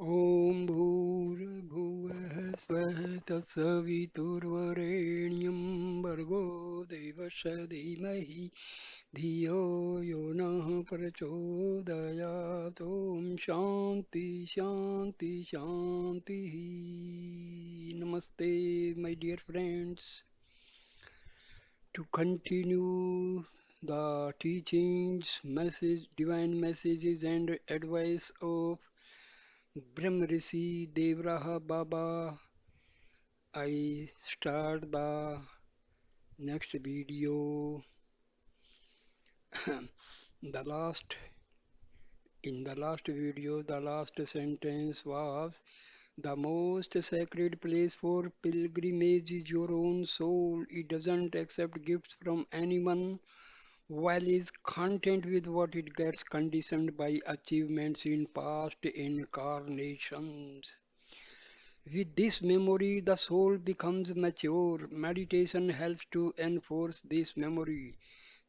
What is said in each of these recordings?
ॐ भूर्भुवः स्वः तत्सवितुर्वरेण्यं भर्गो देवस्य धीमहि धियो यो नः प्रचोदयात् ॐ शान्ति शान्ति शान्तिः. Namaste, my dear friends. To continue the teachings, message, divine messages and advice of Brahm Rishi Devraha Baba, I start the next video. the last In the last video, the last sentence was the most sacred place for pilgrimage is your own soul. It doesn't accept gifts from anyone while is content with what it gets conditioned by achievements in past incarnations. With this memory, the soul becomes mature. Meditation helps to enforce this memory.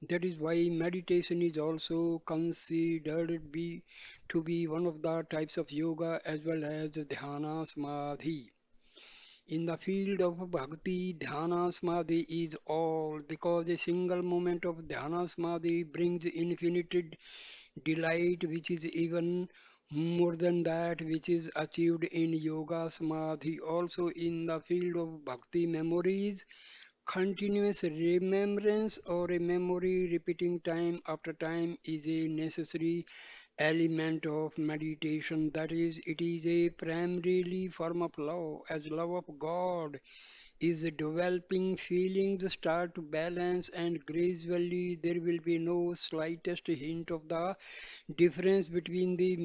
That is why meditation is also considered to be one of the types of yoga as well as dhyana samadhi. In the field of bhakti, dhyana samadhi is all because a single moment of dhyana samadhi brings infinite delight, which is even more than that which is achieved in yoga samadhi. Also, in the field of bhakti memories, continuous remembrance or a memory repeating time after time is a necessary element of meditation. That is, it is a primarily form of love. As love of God is developing, feelings start to balance, and gradually there will be no slightest hint of the difference between the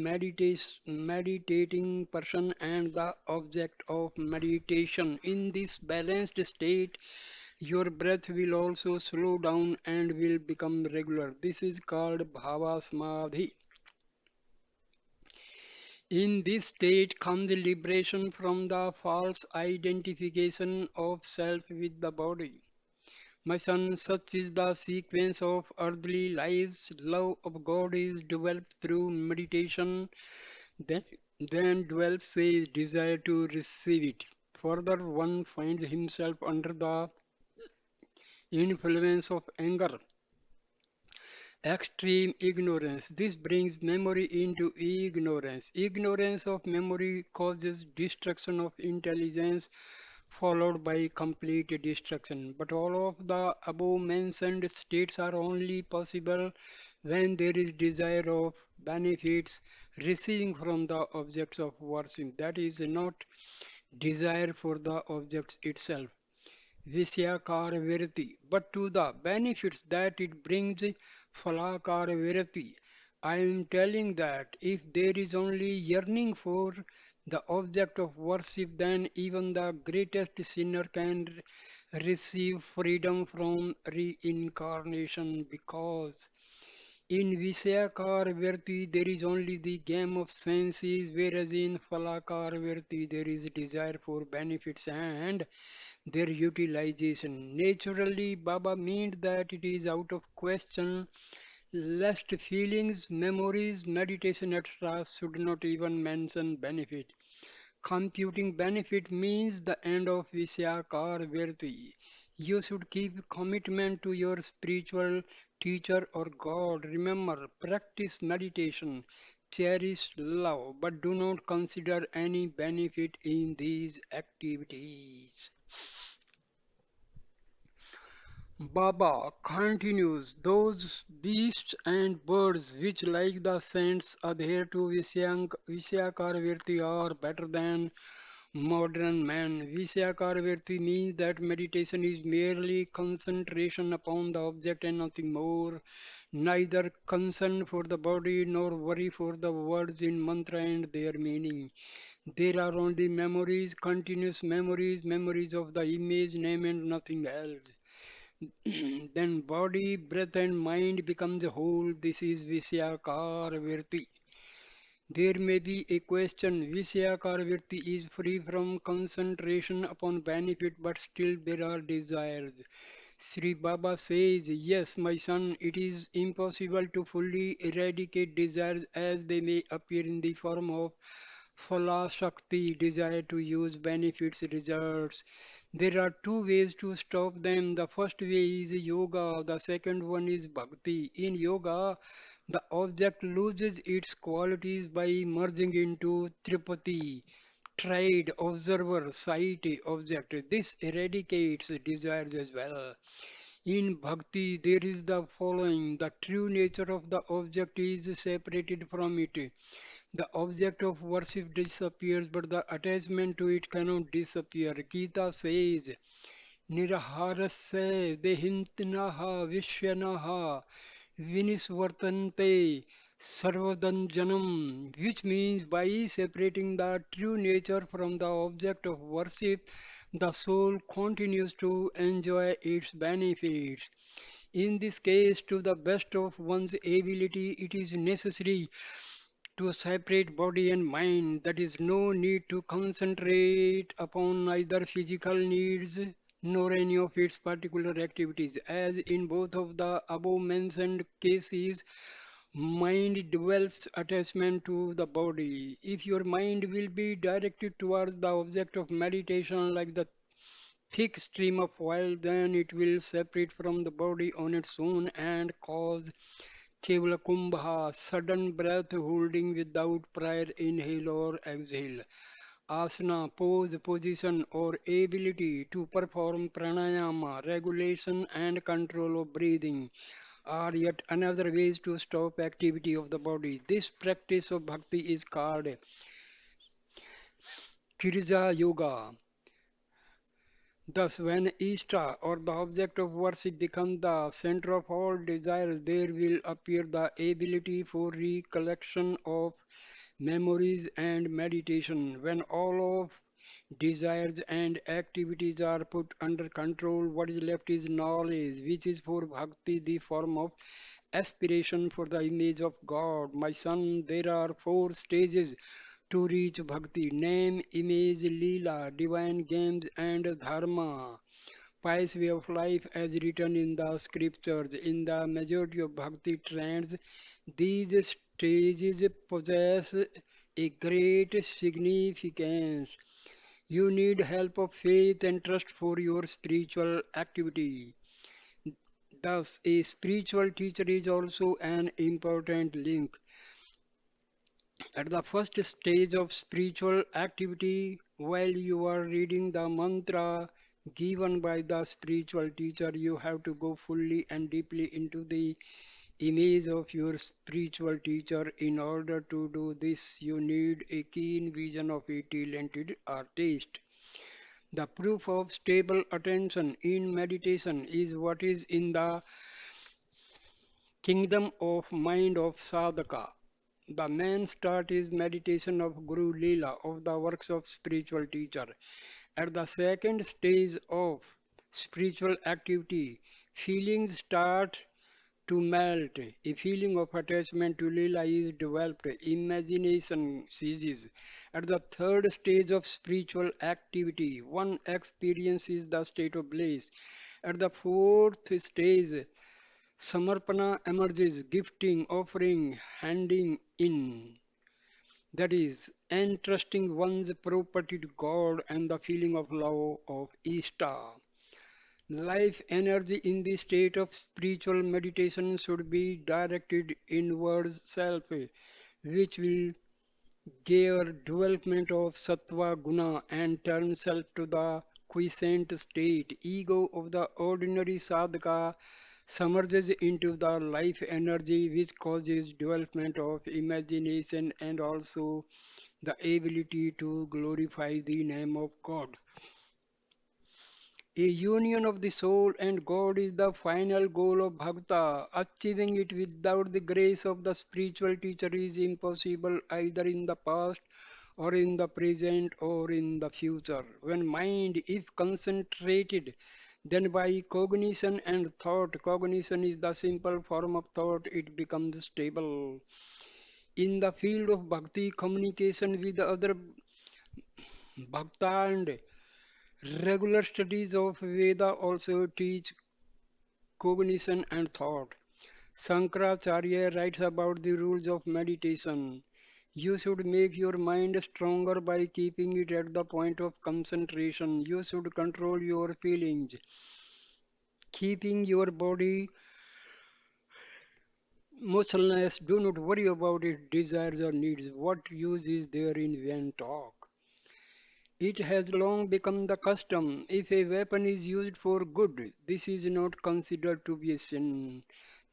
meditating person and the object of meditation. In this balanced state, your breath will also slow down and will become regular. This is called bhava samadhi. In this state comes liberation from the false identification of self with the body. My son, such is the sequence of earthly lives. Love of God is developed through meditation, then, then develops a desire to receive it. Further, one finds himself under the influence of anger, extreme ignorance. This brings memory into ignorance. Ignorance of memory causes destruction of intelligence, followed by complete destruction. But all of the above mentioned states are only possible when there is desire of benefits receiving from the objects of worship. That is not desire for the objects itself. Visyakar Virati, but to the benefits that it brings, Falakar Virati. I am telling that if there is only yearning for the object of worship, then even the greatest sinner can receive freedom from reincarnation, because in Visyakar Virti there is only the game of senses, whereas in Falakar Virti there is desire for benefits and their utilization. Naturally, Baba meant that it is out of question lest feelings, memories, meditation, etc. should not even mention benefit. Computing benefit means the end of Visyakar Virti. You should keep commitment to your spiritual teacher or God. Remember, practice meditation, cherish love, but do not consider any benefit in these activities. Baba continues, those beasts and birds which, like the saints, adhere to Visyakarvirti are better than modern man. Visyakarvirti means that meditation is merely concentration upon the object and nothing more. Neither concern for the body nor worry for the words in mantra and their meaning. There are only memories, continuous memories, memories of the image, name and nothing else. Then body, breath and mind becomes a whole. This is Visyakar Virti. There may be a question, Visyakar Virti is free from concentration upon benefit, but still there are desires. Sri Baba says, yes, my son, it is impossible to fully eradicate desires as they may appear in the form of Phala Shakti, desire to use benefits, results. There are two ways to stop them. The first way is yoga, the second one is bhakti. In yoga, the object loses its qualities by merging into Tripati, tried, observer, sight, object. This eradicates desires as well. In bhakti, there is the following: the true nature of the object is separated from it. The object of worship disappears, but the attachment to it cannot disappear. Gita says, Niraharasya dehintinaha vishyanaha vinisvartante sarvadanjanam, which means by separating the true nature from the object of worship, the soul continues to enjoy its benefits. In this case, to the best of one's ability, it is necessary to separate body and mind. That is no need to concentrate upon either physical needs nor any of its particular activities. As in both of the above mentioned cases, mind develops attachment to the body. If your mind will be directed towards the object of meditation like the thick stream of oil, then it will separate from the body on its own and cause Kevalakumbha, sudden breath holding without prior inhale or exhale. Asana, pose, position or ability to perform pranayama, regulation and control of breathing are yet another ways to stop activity of the body. This practice of bhakti is called Kirja Yoga. Thus, when Ishta or the object of worship becomes the center of all desires, there will appear the ability for recollection of memories and meditation. When all of desires and activities are put under control, what is left is knowledge, which is for bhakti the form of aspiration for the image of God. My son, there are four stages to reach bhakti: name, image, lila, divine games, and dharma. Pious way of life as written in the scriptures. In the majority of bhakti trends, these stages possess a great significance. You need help of faith and trust for your spiritual activity. Thus, a spiritual teacher is also an important link. At the first stage of spiritual activity, while you are reading the mantra given by the spiritual teacher, you have to go fully and deeply into the image of your spiritual teacher. In order to do this, you need a keen vision of a talented artist. The proof of stable attention in meditation is what is in the kingdom of mind of sadhaka. The main start is meditation of Guru Leela of the works of spiritual teacher. At the second stage of spiritual activity, feelings start to melt. A feeling of attachment to Leela is developed. Imagination ceases. At the third stage of spiritual activity, one experiences the state of bliss. At the fourth stage, Samarpana emerges, gifting, offering, handing in. That is, entrusting one's property to God and the feeling of love of Ishta. Life energy in the state of spiritual meditation should be directed inwards self, which will gear development of sattva guna and turn self to the quiescent state. Ego of the ordinary sadhaka submerges into the life energy which causes development of imagination and also the ability to glorify the name of God. A union of the soul and God is the final goal of bhakta. Achieving it without the grace of the spiritual teacher is impossible either in the past or in the present or in the future. When mind is concentrated, then by cognition and thought, cognition is the simple form of thought, it becomes stable. In the field of bhakti, communication with other bhakta and regular studies of Veda also teach cognition and thought. Shankaracharya writes about the rules of meditation. You should make your mind stronger by keeping it at the point of concentration. You should control your feelings, keeping your body motionless. Do not worry about its desires or needs. What use is there in vain talk? It has long become the custom. If a weapon is used for good, this is not considered to be a sin.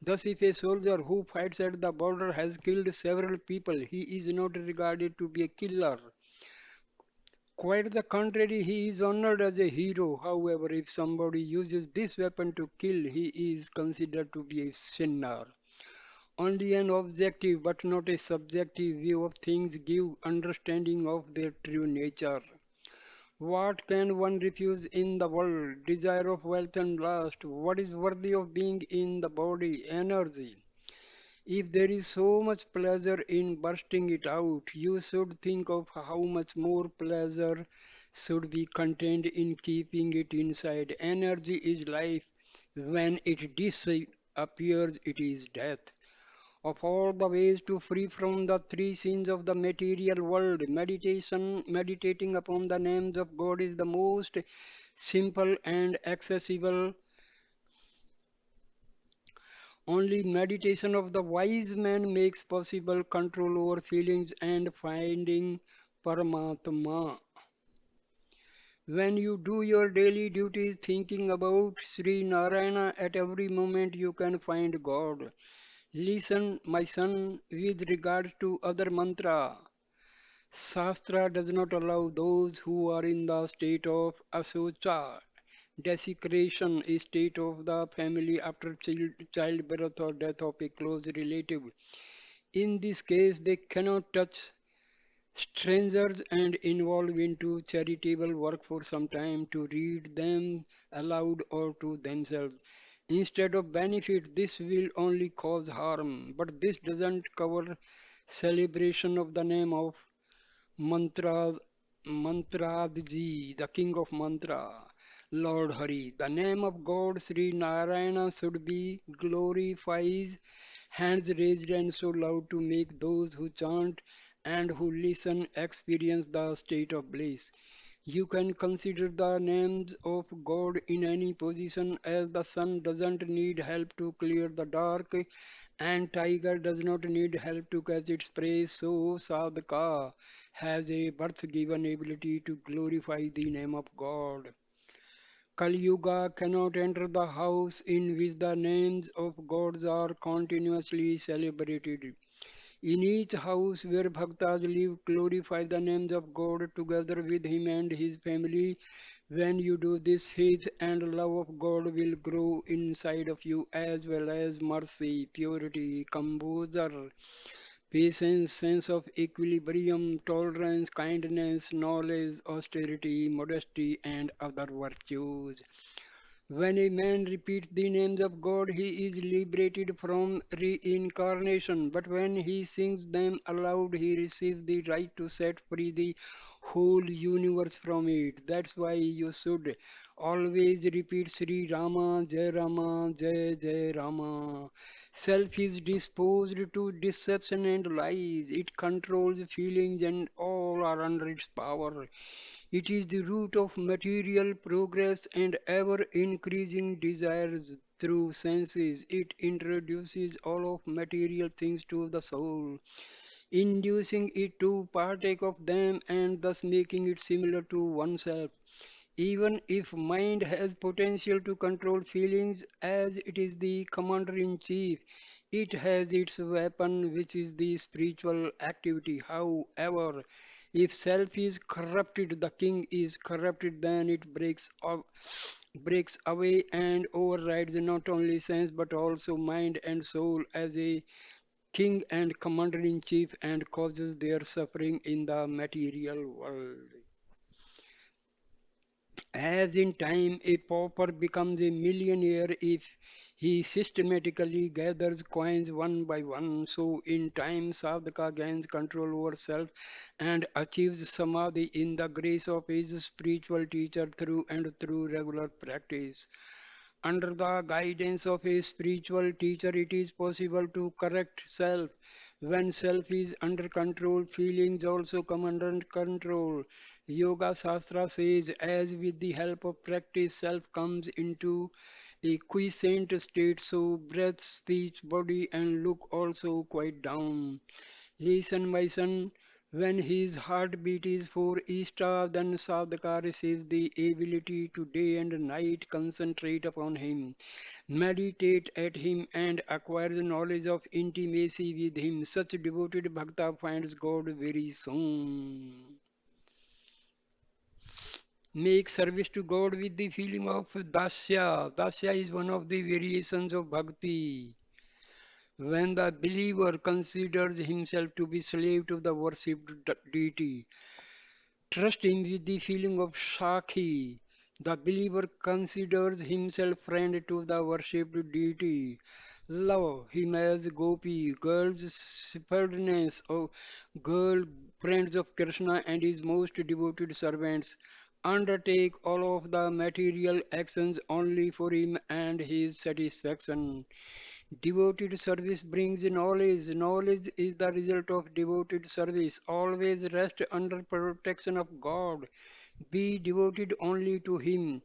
Thus, if a soldier who fights at the border has killed several people, he is not regarded to be a killer. Quite the contrary, he is honored as a hero. However, if somebody uses this weapon to kill, he is considered to be a sinner. Only an objective but not a subjective view of things give understanding of their true nature. What can one refuse in the world? Desire of wealth and lust. What is worthy of being in the body? Energy. If there is so much pleasure in bursting it out, you should think of how much more pleasure should be contained in keeping it inside. Energy is life. When it disappears, it is death. Of all the ways to free from the three sins of the material world, meditating upon the names of God is the most simple and accessible. Only meditation of the wise man makes possible control over feelings and finding Paramatma. When you do your daily duties thinking about Sri Narayana at every moment you can find God. Listen, my son, with regard to other mantra. Shastra does not allow those who are in the state of asocha, desecration, a state of the family after childbirth or death of a close relative. In this case, they cannot touch strangers and involve into charitable work for some time to read them aloud or to themselves. Instead of benefit, this will only cause harm. But this doesn't cover celebration of the name of Mantra, Mantradji, the king of mantra, Lord Hari. The name of God Sri Narayana should be glorifies, hands raised and so loud to make those who chant and who listen experience the state of bliss. You can consider the names of God in any position as the sun doesn't need help to clear the dark and tiger does not need help to catch its prey, so sadhaka has a birth-given ability to glorify the name of God. Kali Yuga cannot enter the house in which the names of gods are continuously celebrated. In each house where bhaktas live, glorify the names of God together with him and his family. When you do this, faith and love of God will grow inside of you as well as mercy, purity, composure, patience, sense of equilibrium, tolerance, kindness, knowledge, austerity, modesty, and other virtues. When a man repeats the names of God, he is liberated from reincarnation. But when he sings them aloud, he receives the right to set free the whole universe from it. That's why you should always repeat Rama, Jai Jai Rama. Self is disposed to deception and lies. It controls feelings and all are under its power. It is the root of material progress and ever increasing desires through senses. It introduces all of material things to the soul, inducing it to partake of them and thus making it similar to oneself. Even if mind has potential to control feelings as it is the commander in chief, it has its weapon which is the spiritual activity. However, if self is corrupted, the king is corrupted, then it breaks away and overrides not only sense but also mind and soul as a king and commander in chief and causes their suffering in the material world. As in time, a pauper becomes a millionaire if he systematically gathers coins one by one, so in time sadhaka gains control over self and achieves samadhi in the grace of his spiritual teacher through and through regular practice. Under the guidance of a spiritual teacher, it is possible to correct self. When self is under control, feelings also come under control. Yoga Shastra says, as with the help of practice, self comes into a quiescent state, so breath, speech, body, and look also quiet down. Listen, my son, when his heartbeat is for Ishta, then sadhaka receives the ability to day and night concentrate upon him, meditate at him, and acquire the knowledge of intimacy with him. Such devoted bhakta finds God very soon. Make service to God with the feeling of dasya. Dasya is one of the variations of bhakti. When the believer considers himself to be slave to the worshipped deity, trust him with the feeling of Shakhi. The believer considers himself friend to the worshipped deity. Love him as Gopi, girl's shepherdess, of girl friends of Krishna and his most devoted servants. Undertake all of the material actions only for him and his satisfaction. Devoted service brings knowledge. Knowledge is the result of devoted service. Always rest under protection of God. Be devoted only to Him.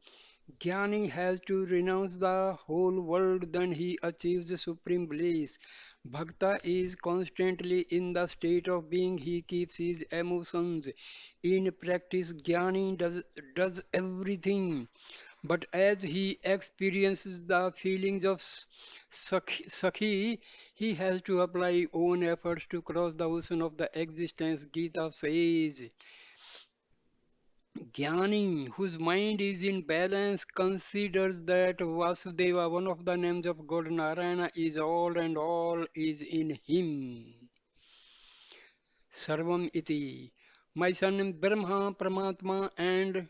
Jnani has to renounce the whole world, then he achieves supreme bliss. Bhakta is constantly in the state of being, he keeps his emotions. In practice, does everything. But as he experiences the feelings of Sakhi, he has to apply own efforts to cross the ocean of the existence. Gita says, Jnani, whose mind is in balance, considers that Vasudeva, one of the names of God Narayana, is all and all is in him. Sarvam iti. My son Brahma, Paramatma, and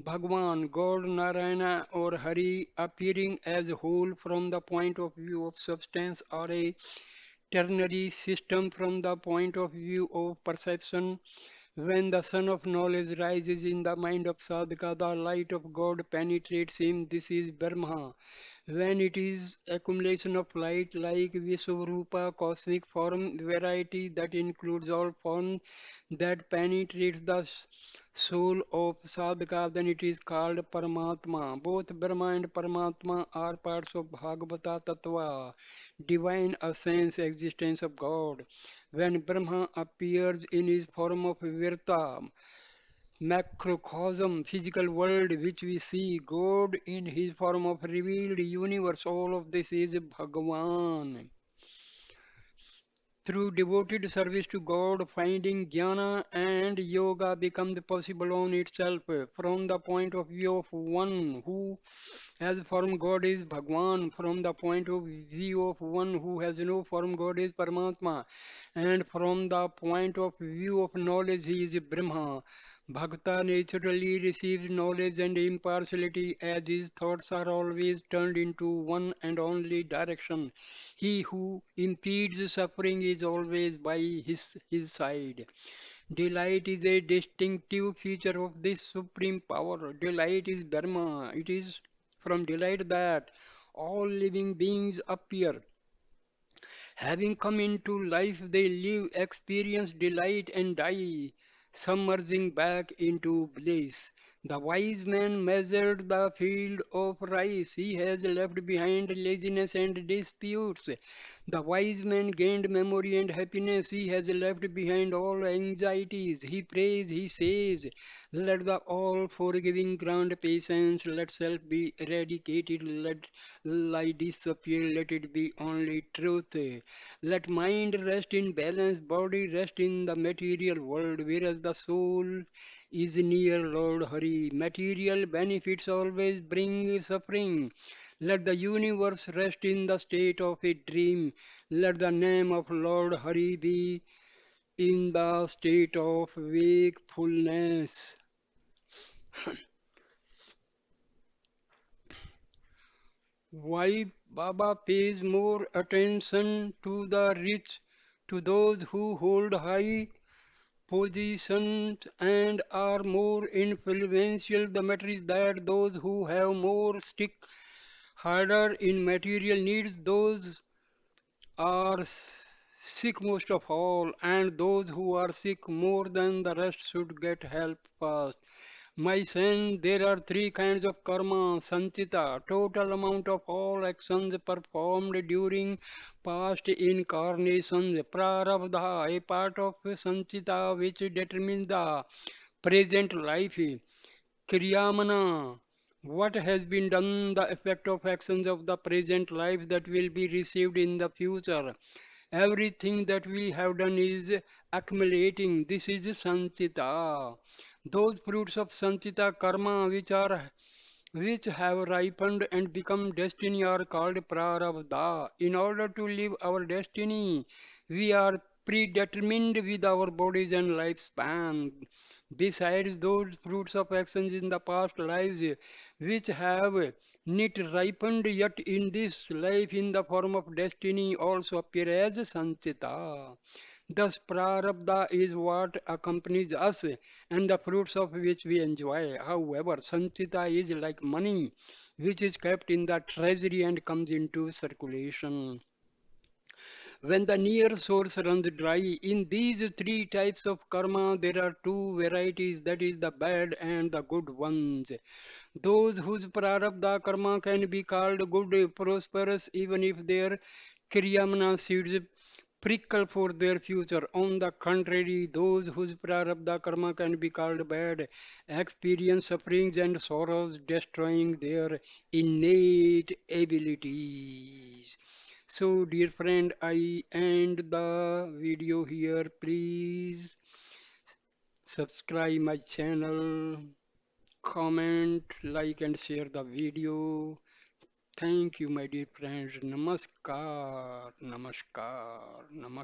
Bhagwan, God, Narayana, or Hari appearing as whole from the point of view of substance or a ternary system from the point of view of perception. When the sun of knowledge rises in the mind of sadhaka, the light of God penetrates him. This is Brahma. When it is accumulation of light like Vishwarupa, cosmic form variety that includes all forms that penetrates the soul of sadhaka, then it is called Paramatma. Both Brahma and Paramatma are parts of Bhagavata Tattva, divine essence, existence of God. When Brahma appears in his form of Virta, macrocosm, physical world which we see, God in his form of revealed universe, all of this is Bhagavan. Through devoted service to God, finding jnana and yoga becomes possible on itself. From the point of view of one who has form, God is Bhagwan. From the point of view of one who has no form, God is Paramatma. And from the point of view of knowledge, he is Brahma. Bhakta naturally receives knowledge and impartiality as his thoughts are always turned into one and only direction. He who impedes suffering is always by his side. Delight is a distinctive feature of this supreme power. Delight is Dharma. It is from delight that all living beings appear. Having come into life, they live, experience delight, and die, submerging back into bliss. The wise man measured the field of rice. He has left behind laziness and disputes. The wise man gained memory and happiness. He has left behind all anxieties. He prays, he says, let the all forgiving grant patience, let self be eradicated, let lie disappear, let it be only truth. Let mind rest in balance, body rest in the material world, whereas the soul is near Lord Hari. Material benefits always bring suffering. Let the universe rest in the state of a dream. Let the name of Lord Hari be in the state of wakefulness. Why Baba pays more attention to the rich, to those who hold high positions and are more influential. The matter is that those who have more stick harder in material needs, those are sick most of all, and those who are sick more than the rest should get help first. My son, there are three kinds of karma. Sanchita, total amount of all actions performed during past incarnations. Prarabdha, a part of Sanchita which determines the present life. Kriyamana, what has been done, the effect of actions of the present life that will be received in the future. Everything that we have done is accumulating. This is Sanchita. Those fruits of Sanchita karma which have ripened and become destiny are called prarabdha. In order to live our destiny, we are predetermined with our bodies and lifespan. Besides those fruits of actions in the past lives which have not ripened yet in this life in the form of destiny also appear as sanchita. Thus, prarabdha is what accompanies us and the fruits of which we enjoy. However, sanchita is like money which is kept in the treasury and comes into circulation. When the near source runs dry, in these three types of karma, there are two varieties, that is the bad and the good ones. Those whose prarabdha karma can be called good, prosperous, even if their kriyamana seeds prickle for their future. On the contrary, those whose prarabdha karma can be called bad experience sufferings and sorrows, destroying their innate abilities. So, dear friend, I end the video here. Please subscribe my channel, comment, like, and share the video. Thank you, my dear friends. Namaskar, namaskar, namaskar.